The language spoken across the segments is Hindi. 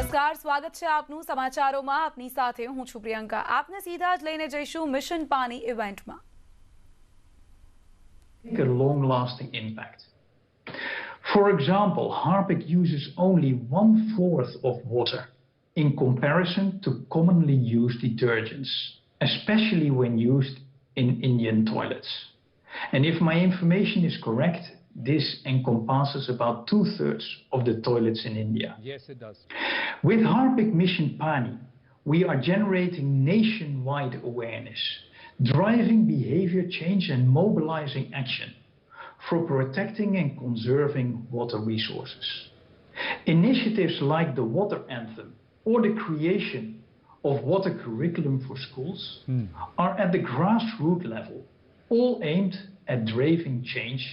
નમસ્કાર, સ્વાગત છે આપનું સમાચારોમાં. આપની સાથે હું છું પ્રિયંકા. આપને સીધા જ લઈને જઈશું મિશન પાણી ઇવેન્ટમાં. A long-lasting impact. For example, Harpic uses only 1/4 of water in comparison to commonly used detergents, especially when used in Indian toilets. And if my information is correct, this encompasses about 2/3 of the toilets in India. Yes, it does. With Harpic Mission Pani, we are generating nationwide awareness, driving behavior change and mobilizing action for protecting and conserving water resources. Initiatives like the Water Anthem or the creation of water curriculum for schools are at the grassroots level, all aimed at driving change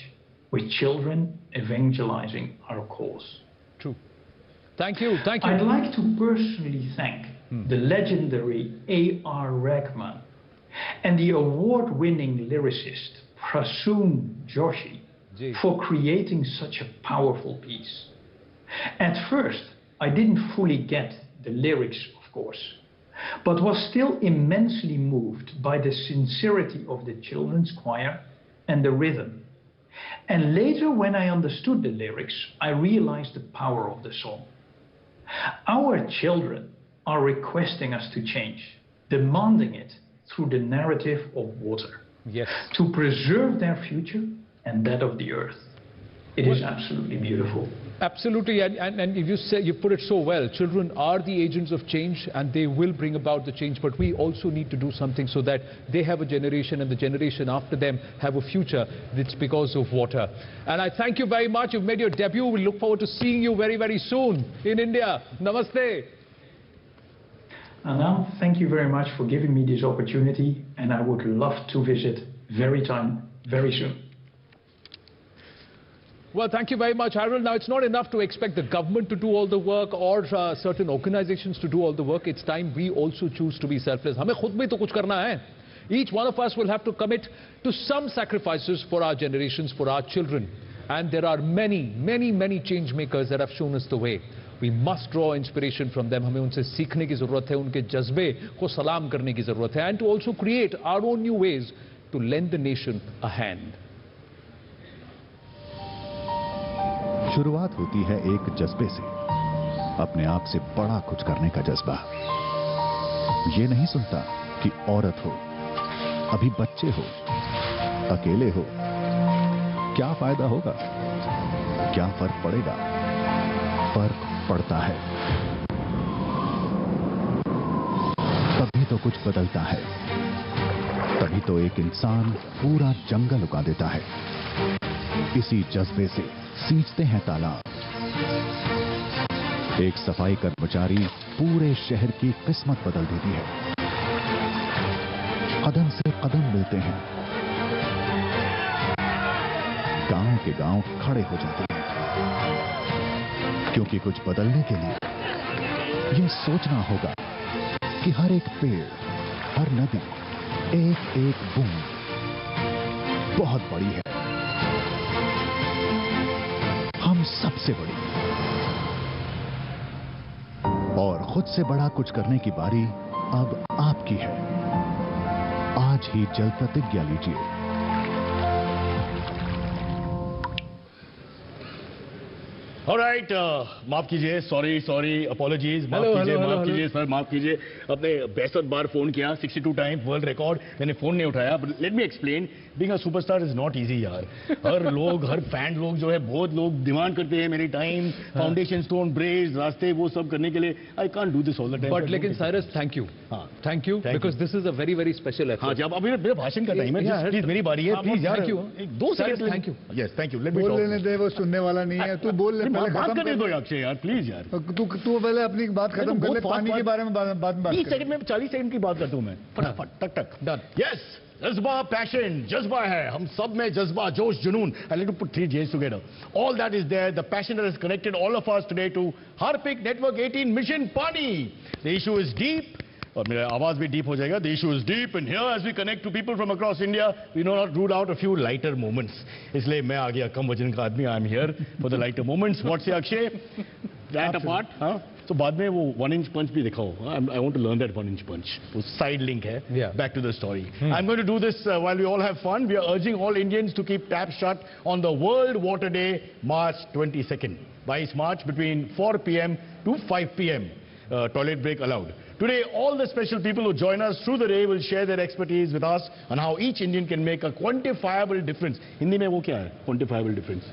with children evangelizing our cause. True. Thank you. Thank you. I'd like to personally thank the legendary A.R. Rahman and the award-winning lyricist Prasoon Joshi for creating such a powerful piece. At first, I didn't fully get the lyrics, of course, but was still immensely moved by the sincerity of the children's choir and the rhythm. And later, when I understood the lyrics, I realized the power of the song. Our children are requesting us to change, demanding it through the narrative of water. Yes. To preserve their future and that of the earth. It is absolutely beautiful. Absolutely, and you put it so well. Children are the agents of change, and they will bring about the change. But we also need to do something so that they have a generation, and the generation after them have a future. It's because of water. And I thank you very much. You've made your debut. We look forward to seeing you very, very soon in India. Namaste. Anam, thank you very much for giving me this opportunity, and I would love to visit very soon. Well, thank you very much, Harold. Now, it's not enough to expect the government to do all the work or certain organizations to do all the work. It's time we also choose to be selfless. हमें खुद भी तो कुछ करना है. Each one of us will have to commit to some sacrifices for our generations, for our children. And there are many, many, many change makers that have shown us the way. We must draw inspiration from them. हमें उनसे सीखने की ज़रूरत है, उनके जज्बे को सलाम करने की ज़रूरत है. And to also create our own new ways to lend the nation a hand. शुरुआत होती है एक जज्बे से, अपने आप से बड़ा कुछ करने का जज्बा. ये नहीं सुनता कि औरत हो, अभी बच्चे हो, अकेले हो, क्या फायदा होगा, क्या फर्क पड़ेगा. फर्क पड़ता है. तभी तो कुछ बदलता है. तभी तो एक इंसान पूरा जंगल उगा देता है. इसी जज्बे से सींचते हैं तालाब. एक सफाई कर्मचारी पूरे शहर की किस्मत बदल देती है. कदम से कदम मिलते हैं. गांव के गांव खड़े हो जाते हैं. क्योंकि कुछ बदलने के लिए यह सोचना होगा कि हर एक पेड़, हर नदी, एक एक बूंद बहुत बड़ी है. हम सबसे बड़ी. और खुद से बड़ा कुछ करने की बारी अब आपकी है. आज ही जल प्रतिज्ञा लीजिए. ऑलराइट, माफ कीजिए, सॉरी, अपॉलॉजीज, माफ कीजिए सर, माफ कीजिए. अपने 62 बार फोन किया, 62 टाइम, वर्ल्ड रिकॉर्ड. मैंने फोन नहीं उठाया. But let me explain, being a superstar is not easy यार. हर फैन लोग जो है, बहुत लोग डिमांड करते हैं मेरी टाइम, फाउंडेशन स्टोन, ब्रेज, रास्ते, वो सब करने के लिए. I can't do this all the time. But लेकिन Cyrus, thank you, because this is a very very special effort. हाँ, जब अभी मेरा भाषण का टाइम है, प्लीज मेरी बारी है, प्लीज यार. 2 second. Thank you. Yes, thank you. Let me बोल लेने दे, वो सुनने वाला नहीं है. तू बोल ले, बात करने दो अक्षय यार, प्लीज यार. तू पहले अपनी बात खत्म कर ले. पानी के बारे में बात 30 सेकंड में 40 सेकंड की बात करता हूं मैं, फटाफट, टक. डन. यस, जज्बा, पैशन, जज्बा है हम सब में. जज्बा, जोश, जुनून. I late to put 3 J's together. All that is there. The passion that has connected all of us today to Harpic network 18 mission Paani. The issue is deep. और मेरा आवाज भी डीप हो जाएगा. The issue is deep and here as we connect to people from across India we know not rule out a few lighter moments. इसलिए मैं आ गया कम वजन का आदमी. I am here for the lighter moments. What's Akshay? That apart, huh? तो बाद में वो 1 inch punch भी दिखाओ. I want to learn that 1 inch punch. वो side link है. Yeah. Back to the story. I'm going to do this while we all have fun. We are urging all Indians to keep taps shut on the World Water Day, March 22nd. 22 March between 4 p.m. to 5 p.m. Toilet break allowed. Today, all the special people who join us through the day will share their expertise with us on how each Indian can make a quantifiable difference. Hindi में वो क्या है? Quantifiable difference.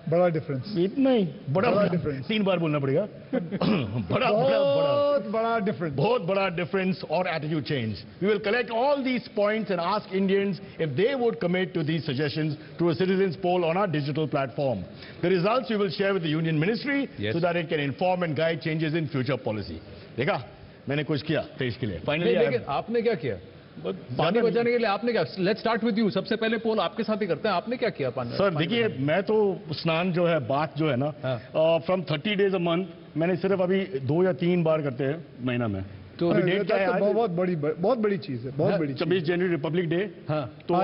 बड़ा डिफरेंस. इतना ही बड़ा डिफरेंस. 3 बार बोलना पड़ेगा. बहुत बड़ा डिफरेंस. बहुत बड़ा difference or attitude change. We will collect all these points and ask Indians if they would commit to these suggestions through a citizens poll on our digital platform. The results we will share with the Union Ministry so that it can inform and guide changes in future policy. देखा मैंने कुछ किया देश के लिए. Finally, लेकिन आपने क्या किया पानी बचाने के लिए? आपने क्या? Let's start with you. सबसे पहले पोल आपके साथ ही करते हैं. आपने क्या किया पानी? सर देखिए, मैं तो स्नान जो है, बात जो है ना, फ्रॉम 30 days a month मैंने सिर्फ अभी 2 या 3 बार करते हैं महीना में. तो डेट क्या है आज? बहुत बड़ी चीज है. बहुत बड़ी. 26 जनवरी रिपब्लिक डे. तो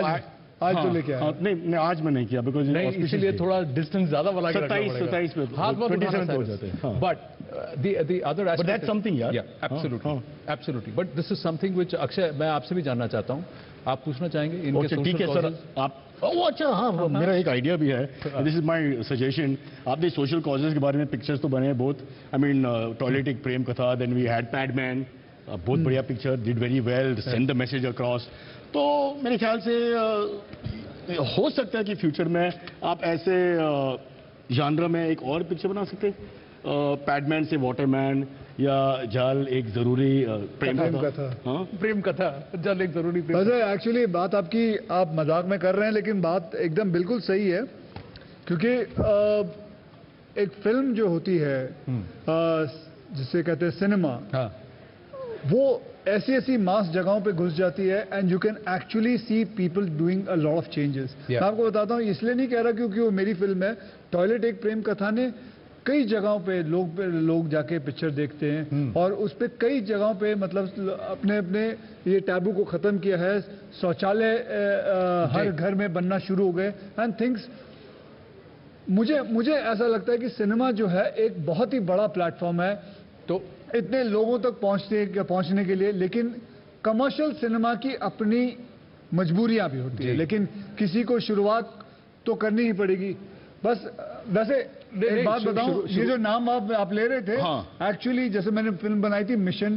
आज तो लेके आया. नहीं आज मैं नहीं किया बिकॉज इसलिए थोड़ा डिस्टेंस ज्यादा बना के 27 में हाथ बहुत 27 हो जाते हैं. But the other aspect, but that's something, yeah, absolutely. But this is something which Akshay मैं आपसे भी जानना चाहता हूँ. आप पूछना चाहेंगे इनके social ठीक है सर. आप अच्छा, हाँ मेरा एक आइडिया भी है. This is my suggestion. आपने सोशल कॉजेज के बारे में पिक्चर्स तो बने हैं बहुत. आई मीन टॉयलेट एक प्रेम कथा, देन वी हैड पैडमैन, बहुत बढ़िया picture, did very well, send the message across. तो मेरे ख्याल से हो सकता है कि फ्यूचर में आप ऐसे जानरा में एक और पिक्चर बना सकते हैं. पैडमैन से वाटरमैन या जल एक जरूरी प्रेम कथा. हाँ, प्रेम कथा, जल एक जरूरी प्रेम. एक्चुअली बात आपकी, आप मजाक में कर रहे हैं लेकिन बात एकदम बिल्कुल सही है. क्योंकि एक फिल्म जो होती है जिसे कहते हैं सिनेमा, वो ऐसी मास जगहों पे घुस जाती है and you can actually see people doing a lot of changes. मैं आपको बताता हूँ, इसलिए नहीं कह रहा क्योंकि वो मेरी फिल्म है. टॉयलेट एक प्रेम कथा ने कई जगहों पे लोग जाके पिक्चर देखते हैं और उस पे कई जगहों पे मतलब अपने ये टैबू को खत्म किया है. शौचालय हर घर में बनना शुरू हो गए एंड थिंग्स. मुझे ऐसा लगता है कि सिनेमा जो है एक बहुत ही बड़ा प्लेटफॉर्म है तो इतने लोगों तक पहुंचने के लिए. लेकिन कमर्शियल सिनेमा की अपनी मजबूरियां भी होती है, लेकिन किसी को शुरुआत तो करनी ही पड़ेगी. बस वैसे एक बात बताऊं, ये जो नाम आप ले रहे थे, एक्चुअली जैसे मैंने फिल्म बनाई थी mission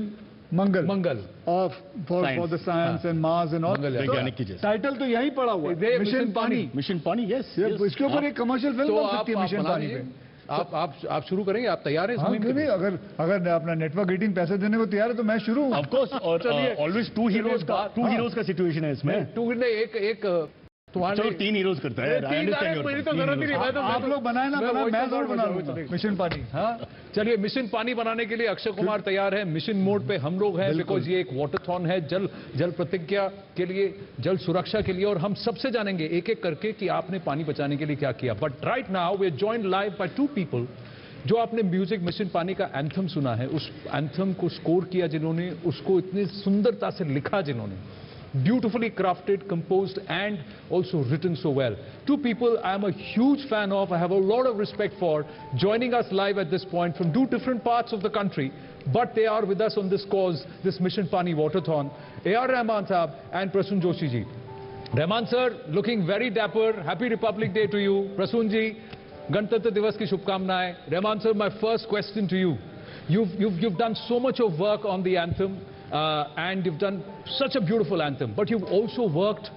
Mangal for the science and Mars and all, वैज्ञानिक की टाइटल तो यही पड़ा हुआ है, मिशन पानी. यस, इसके ऊपर एक कमर्शियल फिल्म बन सकती है मिशन पानी पे. आप शुरू करेंगे? आप तैयार हैं? क्यों नहीं. अगर अपना नेटवर्क 18 पैसे देने को तैयार है तो मैं शुरू हूं. Of course. और ऑलवेज 2 हीरोज का सिचुएशन है इसमें. 2 एक चलो 3 हीरोज करता है. आप लोग बनाए ना, मैं जरूर बना लूंगा मिशन पानी. हाँ, चलिए मिशन पानी बनाने के लिए अक्षय कुमार तैयार है. मिशन मोड पे हम लोग हैं बिकॉज ये एक वाटरथॉन है, जल प्रतिज्ञा के लिए, जल सुरक्षा के लिए. और हम सबसे जानेंगे एक एक करके कि आपने पानी बचाने के लिए क्या किया. But right now we are joined live by 2 people. जो आपने म्यूजिक मिशन पानी का एंथम सुना है, उस एंथम को स्कोर किया जिन्होंने, उसको इतनी सुंदरता से लिखा जिन्होंने, beautifully crafted, composed and also written so well. 2 people I am a huge fan of, I have a lot of respect for, joining us live at this point from 2 different parts of the country, but they are with us on this cause, this Mission Pani Waterthon. A.R. Rahman Sahab and Prasoon Joshi ji. Rahman sir, looking very dapper. Happy Republic Day to you. Prasoon ji, Gantantra Divas ki shubhkamnaएं. Rahman sir, my first question to you. You've done so much of work on the anthem. And you've done such a beautiful anthem, but you've also worked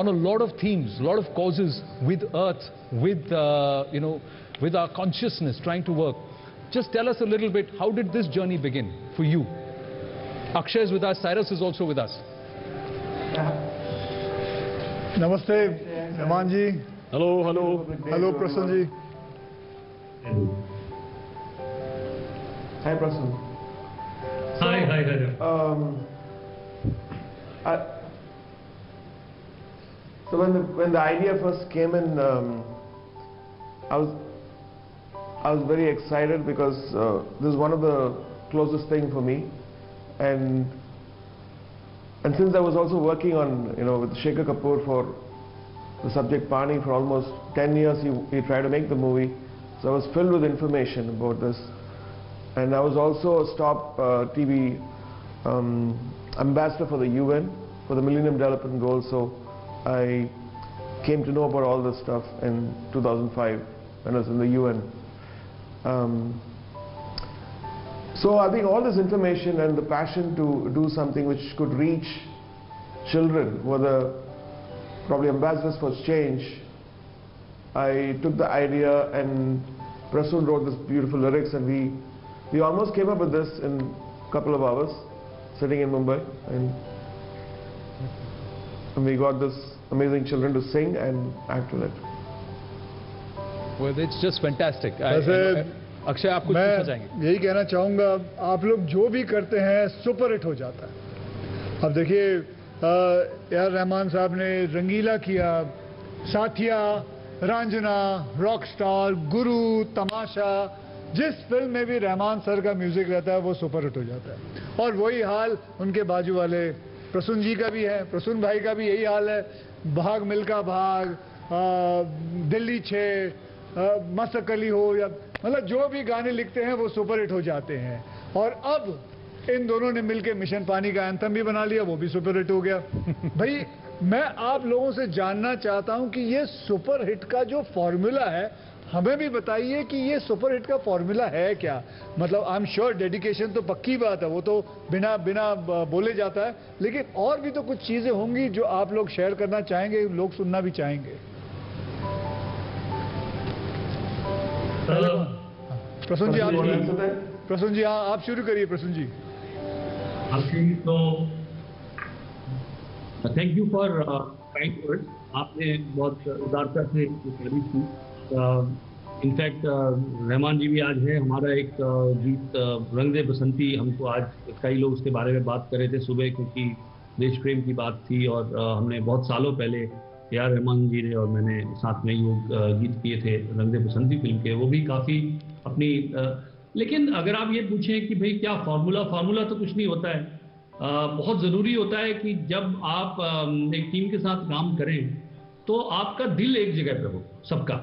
on a lot of themes, a lot of causes with earth, with with our consciousness, trying to work. Just tell us a little bit, how did this journey begin for you? Akshay is with us, Cyrus is also with us. Namaste, Rahman ji. Hello, Prasoon ji. Hi, Prasoon. Hi. So when the idea first came in, I was very excited because this is one of the closest thing for me, and since I was also working on with Shekhar Kapoor for the subject Pani for almost 10 years, he tried to make the movie, so I was filled with information about this. And I was also a Stop TV ambassador for the UN, for the Millennium Development Goals, so I came to know about all this stuff in 2005 when I was in the UN. So I think all this information and the passion to do something which could reach children who are the probably ambassadors for change, I took the idea and Prasoon wrote this beautiful lyrics, and we almost came up with this in a couple of hours sitting in Mumbai, and we got this amazing children to sing and act with it. Well, it's just fantastic. Akshay, आप कुछ मैं पूछना चाहेंगे? यही कहना चाहूँगा, आप लोग जो भी करते हैं सुपर हिट हो जाता है। अब देखिए यार, रहमान साहब ने रंगीला किया, साथिया, रांझना, रॉकस्टार, गुरु, तमाशा, जिस फिल्म में भी रहमान सर का म्यूजिक रहता है वो सुपर हिट हो जाता है। और वही हाल उनके बाजू वाले प्रसून जी का भी है, प्रसून भाई का भी यही हाल है। भाग मिल्खा भाग, दिल्ली 6, मस्तकली हो, या मतलब जो भी गाने लिखते हैं वो सुपर हिट हो जाते हैं। और अब इन दोनों ने मिलके मिशन पानी का एंथम भी बना लिया, वो भी सुपर हिट हो गया। भाई मैं आप लोगों से जानना चाहता हूं कि ये सुपर हिट का जो फॉर्मूला है, हमें भी बताइए कि ये सुपर हिट का फॉर्मूला है क्या। मतलब आई एम श्योर डेडिकेशन तो पक्की बात है, वो तो बिना बोले जाता है, लेकिन और भी तो कुछ चीजें होंगी जो आप लोग शेयर करना चाहेंगे, लोग सुनना भी चाहेंगे। प्रसून जी, प्रसून जी, हाँ आप शुरू करिए। प्रसून जी, तो thank you for kind words. आपने बहुत उदारता से तारीफ की। इनफैक्ट रहमान जी भी आज है। हमारा एक गीत रंग दे बसंती, हमको आज कई लोग उसके बारे में बात कर रहे थे सुबह, क्योंकि देश प्रेम की बात थी, और हमने बहुत सालों पहले AR रहमान जी ने और मैंने साथ में योग गीत किए थे रंग दे बसंती फिल्म के। वो भी काफ़ी अपनी लेकिन अगर आप ये पूछें कि भाई क्या फार्मूला तो कुछ नहीं होता है। बहुत ज़रूरी होता है कि जब आप एक टीम के साथ काम करें तो आपका दिल एक जगह पे हो सबका,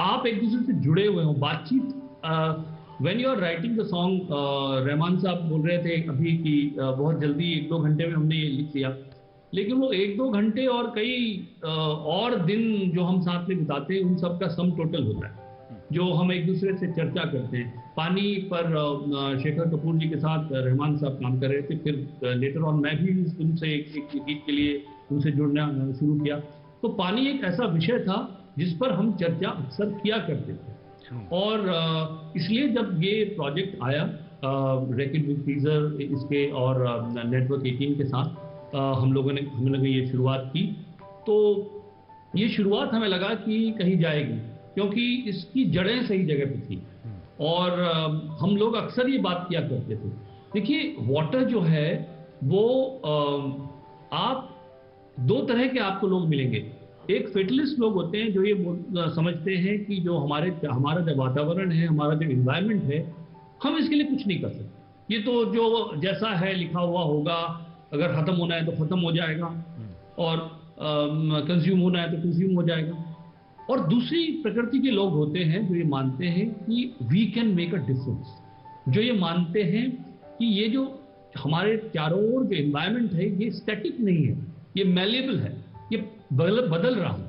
आप एक दूसरे से जुड़े हुए हो, बातचीत। When you are writing the song, Rahman साहब बोल रहे थे अभी कि बहुत जल्दी 1-2 घंटे में हमने ये लिख लिया, लेकिन वो 1-2 घंटे और कई और दिन जो हम साथ में बिताते हैं, उन सब का सम टोटल होता है, जो हम एक दूसरे से चर्चा करते हैं। पानी पर शेखर कपूर जी के साथ रहमान साहब काम कर रहे थे, फिर लेटर ऑन मैं भी उनसे एक गीत के लिए उनसे जुड़ना शुरू किया। तो पानी एक ऐसा विषय था जिस पर हम चर्चा अक्सर किया करते थे, और इसलिए जब ये प्रोजेक्ट आया रैकेट विद टीजर इसके और नेटवर्क 18 के साथ हम लोगों ने ये शुरुआत की, तो ये शुरुआत हमें लगा कि कहीं जाएगी, क्योंकि इसकी जड़ें सही जगह पे थी। और हम लोग अक्सर ये बात किया करते थे। देखिए, वाटर जो है वो आप 2 तरह के आपको लोग मिलेंगे। एक फेटलिस्ट लोग होते हैं जो ये समझते हैं कि जो हमारा जो वातावरण है, हमारा जो इन्वायरमेंट है, हम इसके लिए कुछ नहीं कर सकते। ये तो जो जैसा है लिखा हुआ होगा, अगर ख़त्म होना है तो ख़त्म हो जाएगा, और कंज्यूम होना है तो कंज्यूम हो जाएगा। और दूसरी प्रकृति के लोग होते हैं जो ये मानते हैं कि we can make a difference, जो ये मानते हैं कि ये जो हमारे चारों ओर जो एनवायरनमेंट है ये स्टैटिक नहीं है, ये मैलेबल है, ये बदल रहा है।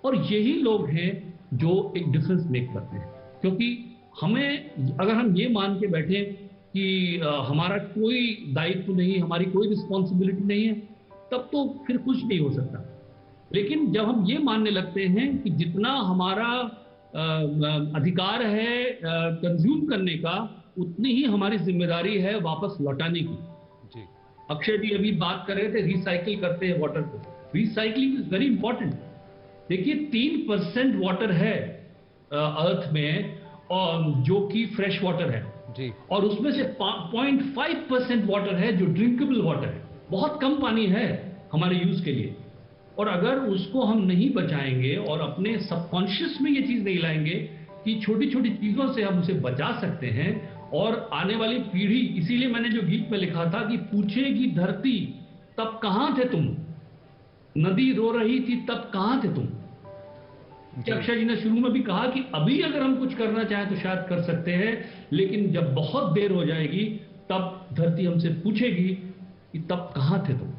और यही लोग हैं जो एक डिफरेंस मेक करते हैं। क्योंकि हमें, अगर हम ये मान के बैठे कि हमारा कोई दायित्व नहीं, हमारी कोई रिस्पॉन्सिबिलिटी नहीं है, तब तो फिर कुछ नहीं हो सकता। लेकिन जब हम ये मानने लगते हैं कि जितना हमारा अधिकार है कंज्यूम करने का, उतनी ही हमारी जिम्मेदारी है वापस लौटाने की। जी। अक्षय जी अभी बात कर रहे थे, रिसाइकिल करते हैं वाटर को। Recycling is very important. देखिए 3% वाटर है अर्थ में, और जो कि फ्रेश वाटर है जी, और उसमें से 0.5% वाटर है जो ड्रिंकेबल वाटर है। बहुत कम पानी है हमारे यूज के लिए, और अगर उसको हम नहीं बचाएंगे और अपने सबकॉन्शियस में ये चीज नहीं लाएंगे कि छोटी छोटी चीजों से हम उसे बचा सकते हैं, और आने वाली पीढ़ी, इसीलिए मैंने जो गीत में लिखा था कि पूछेगी धरती तब कहां थे तुम, नदी रो रही थी तब कहां थे तुम। अक्षय जी ने शुरू में भी कहा कि अभी अगर हम कुछ करना चाहें तो शायद कर सकते हैं, लेकिन जब बहुत देर हो जाएगी तब धरती हमसे पूछेगी कि तब कहां थे तुम,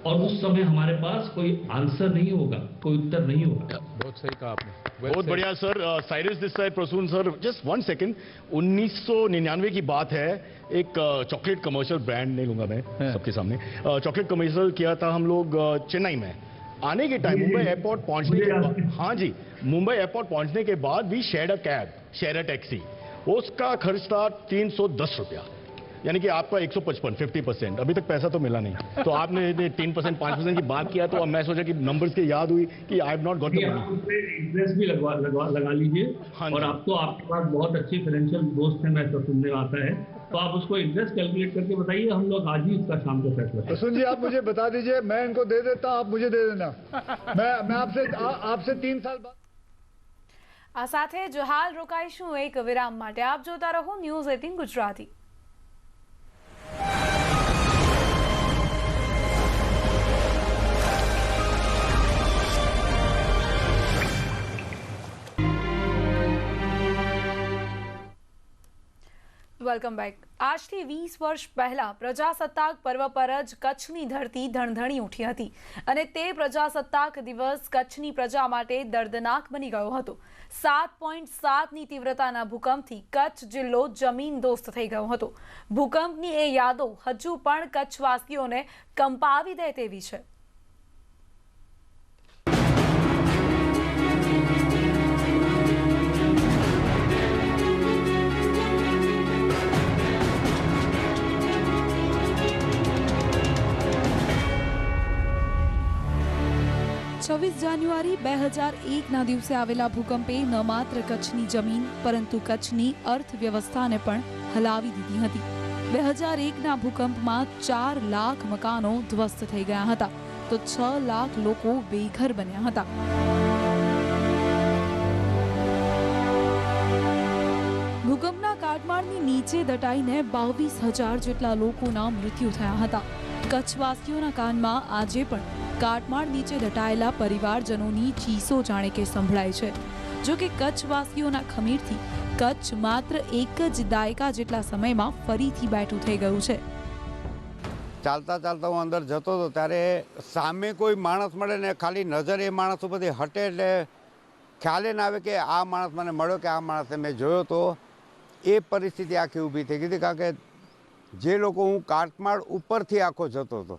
और उस समय हमारे पास कोई आंसर नहीं होगा, कोई उत्तर नहीं होगा। बहुत सही कहा आपने, बहुत बढ़िया sir. Cyrus this side, Prasoon sir, just 1 second. 1999 की बात है, एक चॉकलेट कमर्शियल, ब्रांड नहीं लूंगा मैं सबके सामने, चॉकलेट कमर्शियल किया था हम लोग चेन्नई में। आने के टाइम मुंबई एयरपोर्ट पहुंचने के बाद, हाँ जी, मुंबई एयरपोर्ट पहुंचने के बाद भी share a cab, share a taxi, उसका खर्च था 310 रुपया, यानी कि आपका 155, 50%। अभी तक पैसा तो मिला नहीं। तो आपने 3%, 5% की बात किया, तो अब मैं सोचा कि नंबर्स की याद हुई कि I have not got the money. Interest भी लगा लीजिए, और आप तो आपके पास बहुत अच्छी फाइनेंशियल दोस्त हैं, मैं तो सुनने आता है, तो आप उसको इंटरेस्ट कैलकुलेट करके बताइए, हम लोग आज ही इसका शाम को फैसला करें। प्रसून जी, आप मुझे बता दीजिए, मैं इनको दे देता, आप मुझे दे देना। मैं आपसे 3 साल बाद। આ સાથે જ હાલ રોકાઈશું એક વિરામ માટે। આપ જોતા રહો ન્યૂઝ 18 ગુજરાતી। Welcome back. આજથી 20 વર્ષ પહેલા પ્રજાસત્તાક પર્વ પર જ કચ્છની ધરતી ધણધણી ઉઠી હતી, અને તે પ્રજાસત્તાક દિવસ કચ્છની પ્રજા માટે દર્દનાક બની ગયો હતો। 7.7ની તીવ્રતાના ભૂકંપથી કચ્છ જિલ્લો જમીન દોસ્ત થઈ ગયો હતો। ભૂકંપની એ યાદો હજુ પણ કચ્છવાસીઓને કંપાવી દે તેવી છે। જાન્યુઆરી 2001ના દિવસે આવેલા ભૂકંપે ન માત્ર કચ્છની જમીન પરંતુ કચ્છની અર્થવ્યવસ્થાને પણ હલાવી દીધી હતી। 2001ના ભૂકંપમાં 4 લાખ મકાનો ધ્વસ્ત થઈ ગયા હતા, તો 6 લાખ લોકો બેઘર બન્યા હતા। ભૂકંપના કાટમાળની નીચે દટાઈને 22,000 જેટલા લોકોના મૃત્યુ થયા હતા। કચ્છવાસીઓના કાનમાં આજે પણ કાટમાળ નીચે દટાયેલા પરિવારજનોની ચીસો જાણે કે સંભળાય છે। જો કે કચ્છવાસીઓના ખમીરથી કચ્છ માત્ર એક જ દાયકા જેટલા સમયમાં ફરીથી બેઠું થઈ ગયું છે। ચાલતા ચાલતા હું અંદર જતો હતો ત્યારે સામે કોઈ માણસ મળે ને ખાલી નજર એ માણસ ઉપરથી હટે એટલે ખ્યાલ ના આવે કે આ માણસ મને મળ્યો કે આ માણસને મેં જોયો, તો એ પરિસ્થિતિ આખી ઊભી થઈ ગઈ હતી। કારણ કે જે લોકો હું કાટમાળ ઉપરથી આખો જતો હતો,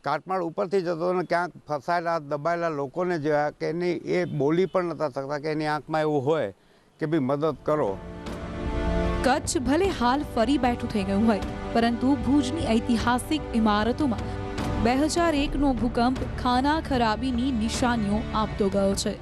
કાટમાળ ઉપરથી જતો અને ક્યાંક ફસાયેલા દબાયેલા લોકોને જોયા કે એની એ બોલી પણ નહોતા શકતા, કે એની આંખમાં એવું હોય કે ભાઈ મદદ કરો। કચ્છ ભલે હાલ ફરી બેઠું થઈ ગયું હોય, પરંતુ ભુજની ઐતિહાસિક ઇમારતોમાં 2001નો ભૂકંપ ખાના ખરાબીની નિશાનીઓ આપતો ગયો છે।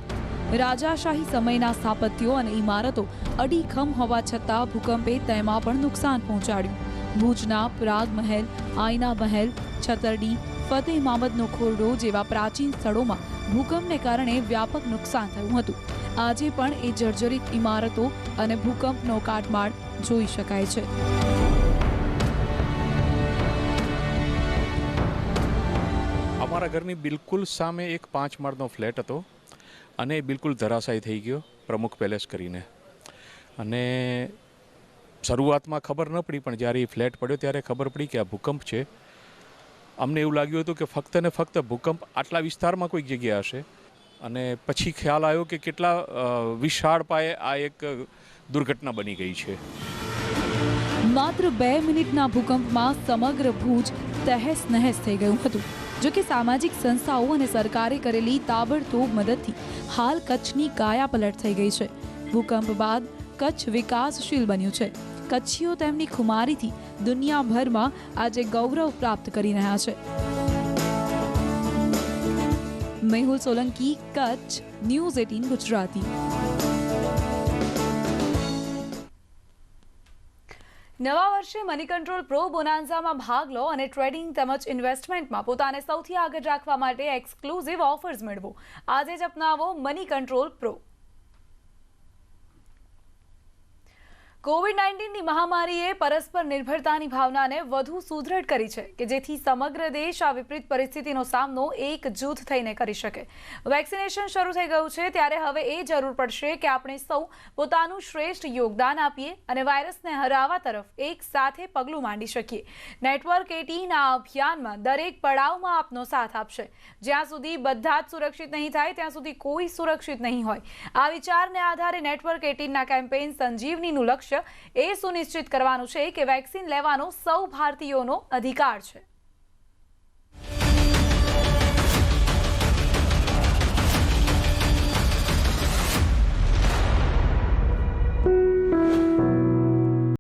રાજાશાહી સમયના સ્થાપત્યો અને ઇમારતો અડીખમ હોવા છતાં ભૂકંપે તેમાં પણ નુકસાન પહોંચાડ્યું। ભુજના પ્રાગ મહેલ, આઈના મહેલ, છતરડી, ફતેહ મામદનો ખોરડો જેવા પ્રાચીન સ્થળોમાં ભૂકંપને કારણે વ્યાપક નુકસાન થયું હતું। આજે પણ એ જર્જરિત ઇમારતો અને ભૂકંપનો કાટમાળ જોઈ શકાય છે। અમારા ઘરની બિલકુલ સામે એક 5 માળનો ફ્લેટ હતો, અને બિલકુલ ધરાશાયી થઈ ગયો, પ્રમુખ પેલેસ કરીને। અને શરૂઆતમાં ખબર ન પડી, પણ જ્યારે એ ફ્લેટ પડ્યો ત્યારે ખબર પડી કે આ ભૂકંપ છે। અમને એવું લાગ્યું હતું કે ફક્ત ને ફક્ત ભૂકંપ આટલા વિસ્તારમાં કોઈક જગ્યાએ હશે, અને પછી ખ્યાલ આવ્યો કે કેટલા વિશાળ પાયે આ એક દુર્ઘટના બની ગઈ છે। માત્ર 2 મિનિટના ભૂકંપમાં સમગ્ર ભુજ તહેસ નહેસ થઈ ગયું હતું। જો કે સામાજિક સંસ્થાઓ અને સરકારે કરેલી તાબડતોબ મદદથી હાલ કચ્છની કાયાપલટ થઈ ગઈ છે। ભૂકંપ બાદ કચ્છ વિકાસશીલ બન્યું છે। કચ્છીઓ તેમની ખુમારીથી દુનિયાભરમાં આજે ગૌરવ પ્રાપ્ત કરી રહ્યા છે। મેહુલ સોલંકી, કચ્છ, ન્યૂઝ 18 ગુજરાતી। નવા વર્ષે મની કંટ્રોલ પ્રો બોનાન્ઝામાં ભાગ લો અને ટ્રેડિંગ તેમજ ઇન્વેસ્ટમેન્ટમાં પોતાને સૌથી આગળ રાખવા માટે એક્સક્લુઝિવ ઓફર્સ મેળવો। આજે જ અપનાવો મની કંટ્રોલ પ્રો। કોવિડ-19ની મહામારીએ પરસ્પર નિર્ભરતાની ભાવનાને વધુ સુદૃઢ કરી છે કે જેથી સમગ્ર દેશ આ વિપરીત પરિસ્થિતિનો સામનો એકજૂથ થઈને કરી શકે. વેક્સિનેશન શરૂ થઈ ગયું છે ત્યારે હવે એ જરૂર પડશે કે આપણે સૌ પોતાનું શ્રેષ્ઠ યોગદાન આપીએ અને વાયરસને હરાવવા તરફ એક સાથે પગલું માંડી શકીએ. નેટવર્ક 18 આ અભિયાનમાં દરેક પડાવમાં આપનો સાથ આપશે. જ્યાં સુધી બધા જ સુરક્ષિત નહીં થાય ત્યાં સુધી કોઈ સુરક્ષિત નહીં હોય. આ વિચારને આધારે નેટવર્ક 18ના કેમ્પેઇન સંજીવનીનું લક્ષ્ય એ સુનિશ્ચિત કરવાનું છે કે વેક્સિન લેવાનો સૌ ભારતીયોનો અધિકાર છે.